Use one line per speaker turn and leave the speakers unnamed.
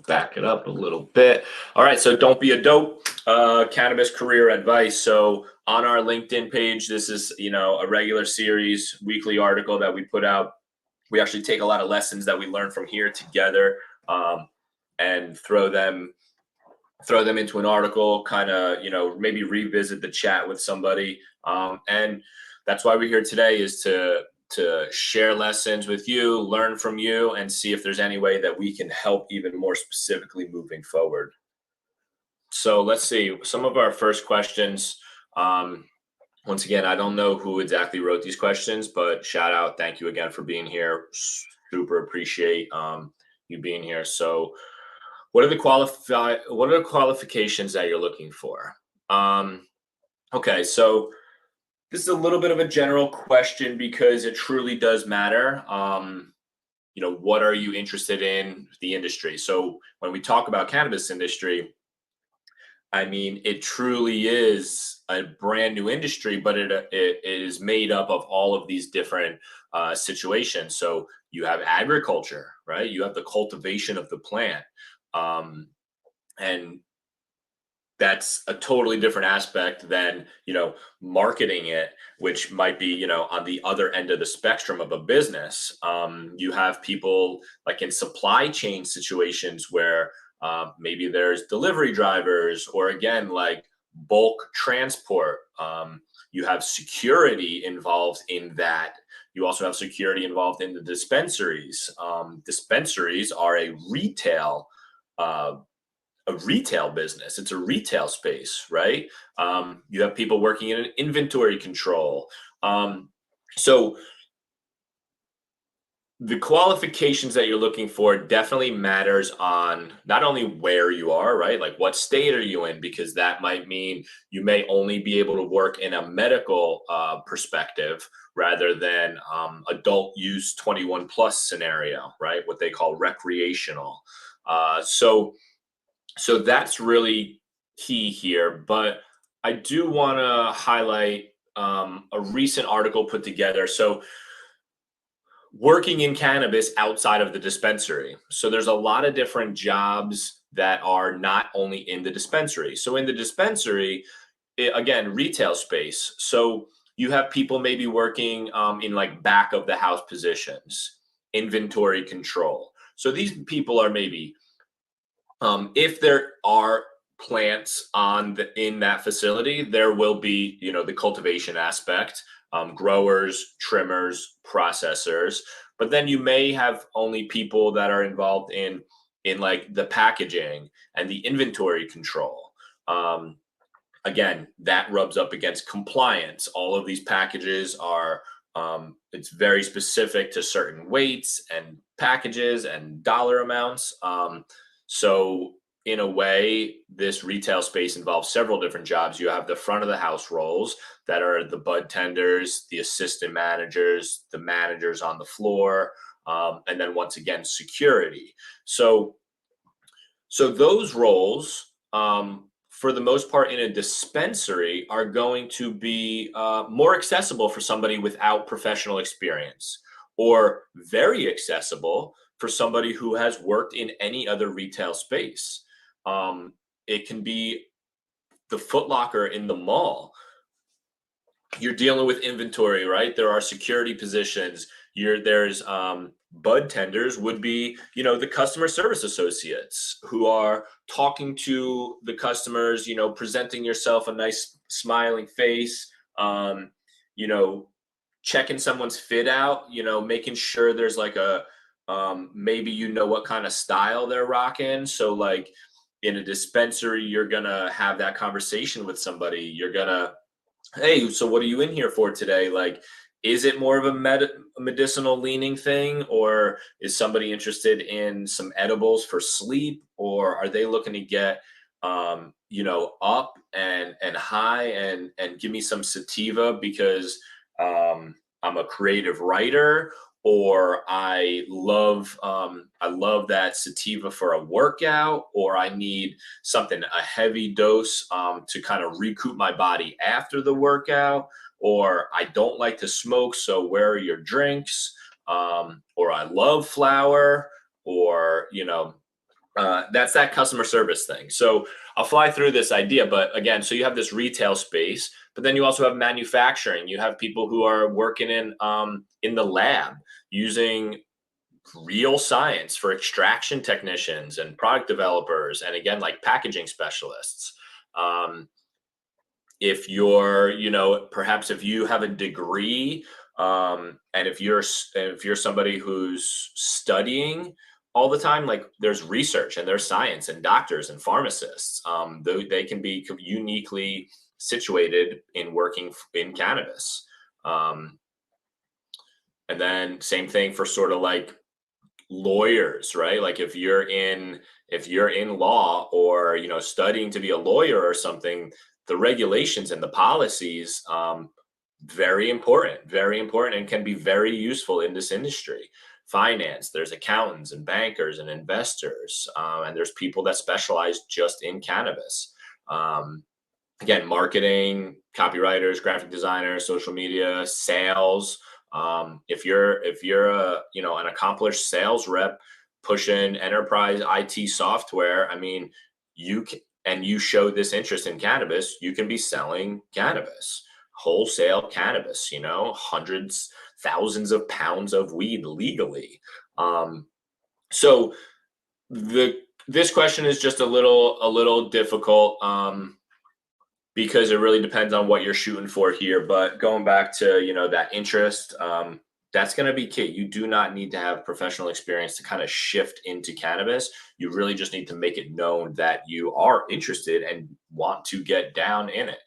back it up a little bit. All right, so don't be a dope. Cannabis career advice. So on our LinkedIn page, this is a regular series, weekly article that we put out. We actually take a lot of lessons that we learn from here together, and throw them into an article, kind of, maybe revisit the chat with somebody. And that's why we're here today, is to share lessons with you, learn from you, and see if there's any way that we can help even more specifically moving forward. So let's see some of our first questions. Once again, I don't know who exactly wrote these questions, but shout out, thank you again for being here. Super appreciate you being here. So what are the qualifications that you're looking for? Okay, so this is a little bit of a general question because it truly does matter. What are you interested in the industry? So when we talk about cannabis industry, I mean, it truly is a brand new industry, but it is made up of all of these different situations. So you have agriculture, right? You have the cultivation of the plant. And that's a totally different aspect than marketing it, which might be on the other end of the spectrum of a business. You have people like in supply chain situations where maybe there's delivery drivers, or again, like bulk transport. You have security involved in that. You also have security involved in the dispensaries. Dispensaries are a retail business. It's a retail space, right? You have people working in inventory control. So the qualifications that you're looking for definitely matters on not only where you are, right? Like what state are you in? Because that might mean you may only be able to work in a medical perspective rather than adult use 21 plus scenario, right? What they call recreational. So that's really key here. But I do want to highlight a recent article put together. So working in cannabis outside of the dispensary. So there's a lot of different jobs that are not only in the dispensary. So in the dispensary, again, retail space. So you have people maybe working in like back of the house positions, inventory control. So these people are maybe if there are plants in that facility, there will be, the cultivation aspect, growers, trimmers, processors. But then you may have only people that are involved in like the packaging and the inventory control. Again, that rubs up against compliance. All of these packages are it's very specific to certain weights and packages and dollar amounts. So in a way, this retail space involves several different jobs. You have the front of the house roles that are the bud tenders, the assistant managers, the managers on the floor, and then once again, security. So those roles, for the most part in a dispensary, are going to be more accessible for somebody without professional experience, or very accessible for somebody who has worked in any other retail space. It can be the Foot Locker in the mall. You're dealing with inventory, right? There are security positions. There's bud tenders would be, the customer service associates who are talking to the customers, presenting yourself a nice smiling face, you know, checking someone's fit out, making sure there's like a maybe what kind of style they're rocking. So like in a dispensary, you're gonna have that conversation with somebody. You're gonna, hey, so what are you in here for today? Like, is it more of a medicinal leaning thing, or is somebody interested in some edibles for sleep, or are they looking to get up and high and give me some sativa because I'm a creative writer, or I love that sativa for a workout, or I need something, a heavy dose to kind of recoup my body after the workout, or I don't like to smoke, so where are your drinks? Or I love flower, or That's that customer service thing. So I'll fly through this idea, but again, so you have this retail space, but then you also have manufacturing. You have people who are working in the lab using real science for extraction technicians and product developers, and again, like packaging specialists. Um, if you're, perhaps if you have a degree, and if you're somebody who's studying all the time, like there's research and there's science and doctors and pharmacists, they can be uniquely situated in working in cannabis. um, and then same thing for sort of like lawyers, right? Like if you're in law, or studying to be a lawyer or something, the regulations and the policies, very important, and can be very useful in this industry. Finance, there's accountants and bankers and investors, and there's people that specialize just in cannabis. um, Again, marketing, copywriters, graphic designers, social media, sales. If you're an accomplished sales rep pushing enterprise IT software, I mean, and you show this interest in cannabis, you can be selling cannabis, wholesale cannabis, hundreds, thousands of pounds of weed legally. So the this question is just a little difficult, because it really depends on what you're shooting for here. But going back to that interest, that's going to be key. You do not need to have professional experience to kind of shift into cannabis. You really just need to make it known that you are interested and want to get down in it.